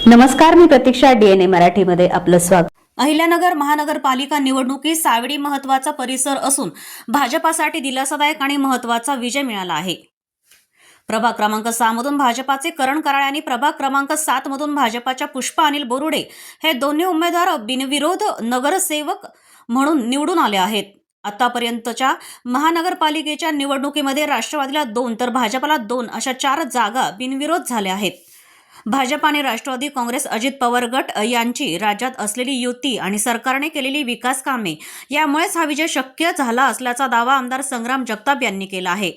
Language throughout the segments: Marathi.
नमस्कार, मी प्रतीक्षा. DNA मराठीमध्ये आपलं स्वागत. अहिल्यानगर महानगरपालिका निवडणुकीत सावडी महत्त्वाचा परिसर असून भाजपासाठी दिलासादायक आणि महत्त्वाचा विजय मिळाला आहे. प्रभाग क्रमांक 6 मधून भाजपाचे करण कराळे आणि प्रभाग क्रमांक 7 मधून भाजपाच्या पुष्पा अनिल बोरुडे हे दोन्ही उमेदवार बिनविरोध नगरसेवक म्हणून निवडून आले आहेत. आतापर्यंतच्या महानगरपालिकेच्या निवडणुकीमध्ये राष्ट्रवादीला 2 तर भाजपाला 2 अशा 4 जागा बिनविरोध झाल्या आहेत. भाजप आणि राष्ट्रवादी काँग्रेस अजित पवार गट यांची राज्यात असलेली युती आणि सरकारने केलेली विकास कामे यामुळेच हा विजय शक्य झाला असल्याचा दावा आमदार संग्राम जगताप यांनी केला आहे.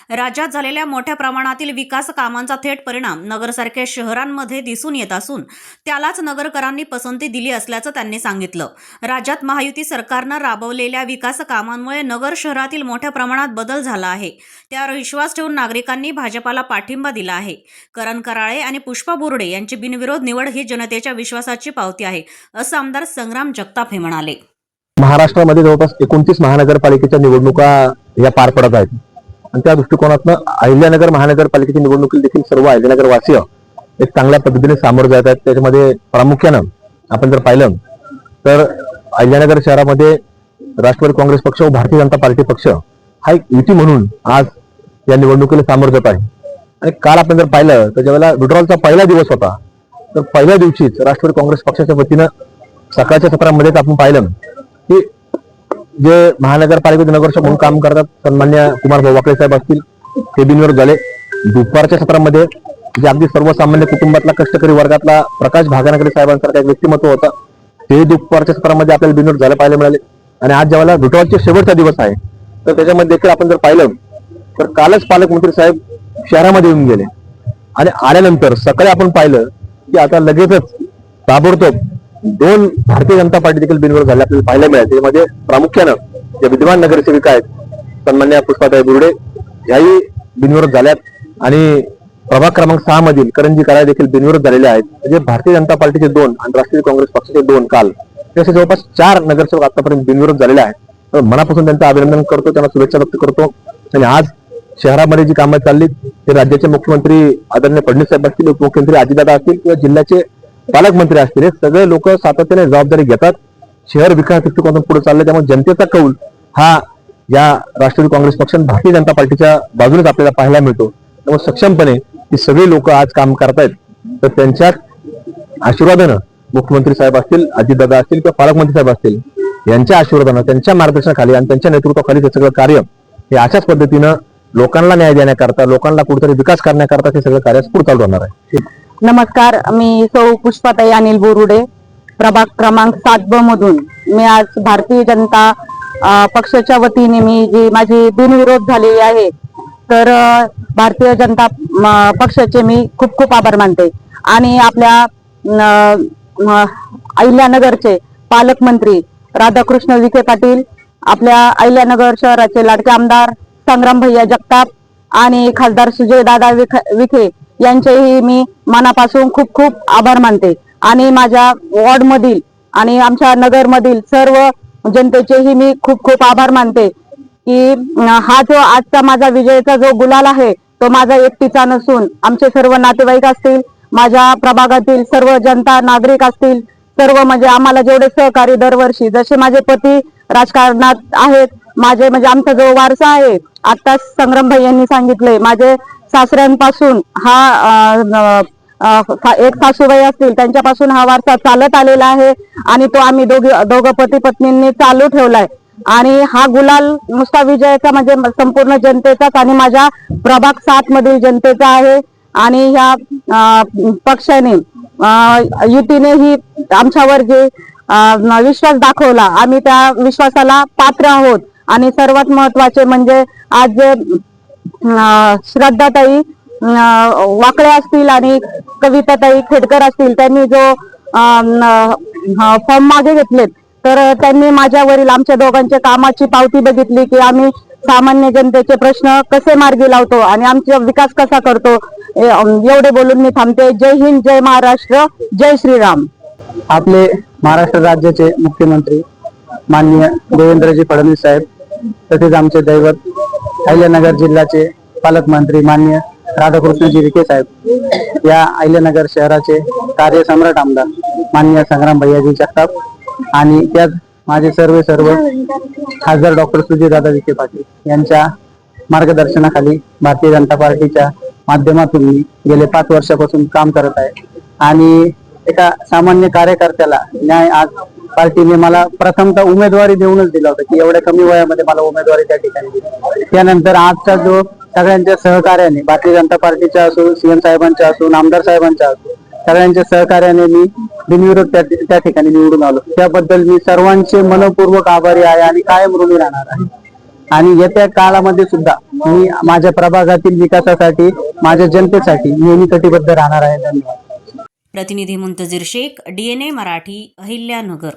राज्यात झालेल्या मोठ्या प्रमाणातील विकास कामांचा थेट परिणाम नगरसारख्या शहरांमध्ये दिसून येत असून त्यालाच नगरकरांनी पसंती दिली असल्याचं त्यांनी सांगितलं. राज्यात महायुती सरकारनं राबवलेल्या विकास कामांमुळे नगर शहरातील मोठ्या प्रमाणात बदल झाला आहे. त्यावर विश्वास ठेवून नागरिकांनी भाजपाला पाठिंबा दिला आहे. करण कराळे आणि पुष्पा बोरुडे यांची बिनविरोध निवड ही जनतेच्या विश्वासाची पावती आहे, असं आमदार संग्राम जगताप हे म्हणाले. महाराष्ट्रामध्ये जवळपास 29 महानगरपालिकेच्या निवडणुका या पार पडत आहेत आणि त्या दृष्टिकोनातून अहिल्यानगर महानगरपालिकेची निवडणुकीत देखील सर्व अहिल्यानगर वासीय एक चांगल्या पद्धतीने सामोरं जात आहेत. त्याच्यामध्ये प्रामुख्यानं आपण जर पाहिलं तर अहिल्यानगर शहरामध्ये राष्ट्रवादी काँग्रेस पक्ष व भारतीय जनता पार्टी पक्ष हा एक युती म्हणून आज या निवडणुकीला सामोरं जात आहे. आणि काल आपण जर पाहिलं तर ज्यावेळेला विड्रॉलचा पहिला दिवस होता तर पहिल्या दिवशीच राष्ट्रवादी काँग्रेस पक्षाच्या वतीनं सकाळच्या सत्रामध्येच आपण पाहिलं की जे महानगरपालिकेचे नगरसेवक म्हणून काम करतात सन्मान्य कुमार भाऊ वाकळे साहेब असतील ते बिनविरोध झाले. दुपारच्या सत्रामध्ये जे अगदी सर्वसामान्य कुटुंबातला कष्टकरी वर्गातला प्रकाश भागानगरे साहेबांसारखा एक व्यक्तिमत्व होता ते दुपारच्या सत्रामध्ये आपल्याला बिनविरोध झाले पाहायला मिळाले. आणि आज ज्यावेळेला विड्रॉलचे शेवटचा दिवस आहे तर त्याच्यामध्ये देखील आपण जर पाहिलं तर कालच पालकमंत्री साहेब शहरामध्ये येऊन गेले आणि आल्यानंतर सकाळी आपण पाहिलं की आता लगेचच ताबडतोब 2 भारतीय जनता पार्टी देखील बिनविरोध झाले आपल्याला पाहायला मिळाले. त्यामध्ये प्रामुख्यानं जे विद्यमान नगरसेविका आहेत सन्मान्य पुष्पाताई बोरुडे याही बिनविरोध झाल्यात आणि प्रभाग क्रमांक 6 मधील करंजी कराळे देखील बिनविरोध झालेले आहेत. म्हणजे भारतीय जनता पार्टीचे 2 आणि राष्ट्रवादी काँग्रेस पक्षाचे 2 काल तसे जवळपास 4 नगरसेवक आतापर्यंत बिनविरोध झालेले आहेत. तर मनापासून त्यांचं अभिनंदन करतो, त्यांना शुभेच्छा व्यक्त करतो. आणि आज शहरामध्ये जी कामं चालली ते राज्याचे मुख्यमंत्री आदरणीय फडणवीस साहेब असतील, उपमुख्यमंत्री अजितदादा असतील किंवा जिल्ह्याचे पालकमंत्री असतील हे सगळे लोक सातत्याने जबाबदारी घेतात. शहर विकास दृष्टिकोनातून पुढे चालले त्यामुळे जनतेचा कौल हा या राष्ट्रवादी काँग्रेस पक्ष आणि भारतीय जनता पार्टीच्या बाजूनेच आपल्याला पाहायला मिळतो. त्यामुळे सक्षमपणे ही सगळी लोक आज काम करतायत. तर त्यांच्या आशीर्वादानं मुख्यमंत्री साहेब असतील, अजितदादा असतील किंवा पालकमंत्री साहेब असतील यांच्या आशीर्वादानं त्यांच्या मार्गदर्शनाखाली आणि त्यांच्या नेतृत्वाखाली हे सगळं कार्य हे अशाच पद्धतीनं लोकांना न्याय देण्याकरता लोकांना कुठेतरी विकास करण्याकरता हे सगळं कार्य पुढे चालू राहणार आहे. नमस्कार, मी सौ पुष्पाताई अनिल बोरुडे प्रभाग क्रमांक 7B मधून मी आज भारतीय जनता पक्षाच्या वतीने मी जी माझी बिनविरोध झालेली आहे तर भारतीय जनता पक्षाचे मी खूप खूप आभार मानते. आणि आपल्या अहिल्यानगरचे पालकमंत्री राधाकृष्ण विखे पाटील, आपल्या अहिल्यानगर शहराचे लाडके आमदार संग्राम भैया जगताप आणि खासदार सुजयदादा विखे यांचेही मी मनापासून खूप खूप आभार मानते. आणि माझ्या वॉर्ड मधील आणि आमच्या नगर मधील सर्व जनतेचेही मी खूप खूप आभार मानते की हा जो आजचा माझा विजयाचा जो गुलाल आहे तो माझा एकटीचा नसून आमचे सर्व नातेवाईक असतील, माझ्या प्रभागातील सर्व जनता नागरिक असतील, सर्व म्हणजे आम्हाला जेवढे सहकारी दरवर्षी जसे माझे पती राजकारणात आहेत, माझे म्हणजे आमचा जो वारसा आहे आता संग्राम भाई यांनी सांगितलंय माझे सासऱ्यांपासून हा एक सासूबाई असतील त्यांच्यापासून हा वारसा चालत आलेला आहे आणि तो आम्ही दोघं पती पत्नींनी चालू ठेवलाय. आणि हा गुलाल नुसता विजयाचा म्हणजे संपूर्ण जनतेचाच आणि माझ्या प्रभाग 7 मधील जनतेचा आहे. आणि ह्या पक्षाने युतीने ही आमच्यावर जे विश्वास दाखवला आम्ही त्या विश्वासाला पात्र आहोत. आणि सर्वात महत्वाचे म्हणजे आज श्रद्धाताई वाकळे असतील आणि कविताताई खेडकर असतील त्यांनी जो फॉर्म मागे घेतलेत तर त्यांनी माझ्यावरील आमच्या दोघांच्या कामाची पावती बघितली की आम्ही सामान्य जनतेचे प्रश्न कसे मार्गी लावतो आणि आमचा विकास कसा करतो. एवढे बोलून मी थांबते. जय हिंद, जय महाराष्ट्र, जय श्रीराम. आपले महाराष्ट्र राज्याचे मुख्यमंत्री माननीय देवेंद्रजी फडणवीस साहेब तसेच आमचे दैवत अहिल्यानगर जिल्ह्याचे पालकमंत्री माननीय राधाकृष्णजी विखे साहेब, या अहिल्यानगर शहराचे कार्यसम्राट आमदार माननीय संग्राम भैयाजी जगताप आणि त्यात माझे सर्व खासदार डॉक्टर सुजयदादा विखे पाटील यांच्या मार्गदर्शनाखाली भारतीय जनता पार्टीच्या माध्यमातून मी गेले 5 वर्षापासून काम करत आहे. आणि एका सामान्य कार्यकर्त्याला न्याय आज पार्टीने मला प्रथमतः उमेदवारी देऊनच दिला होता की एवढ्या कमी वयामध्ये मला उमेदवारी त्या ठिकाणी दिली. त्यानंतर आजचा जो सगळ्यांच्या सहकार्याने, भारतीय जनता पार्टीच्या असो, सीएम साहेबांच्या असो, आमदार साहेबांच्या असो, सगळ्यांच्या सहकार्याने मी बिनविरोध त्या ठिकाणी निवडून आलो. त्याबद्दल मी सर्वांचे मनपूर्वक आभारी आहे आणि कायम ऋणी राहणार आहे. आणि येत्या काळामध्ये सुद्धा मी माझ्या प्रभागातील विकासासाठी, माझ्या जनतेसाठी नेहमी कटिबद्ध राहणार आहे. धन्यवाद. प्रतिनिधी मुंतजीर शेख, DNA मराठी, अहिल्यानगर.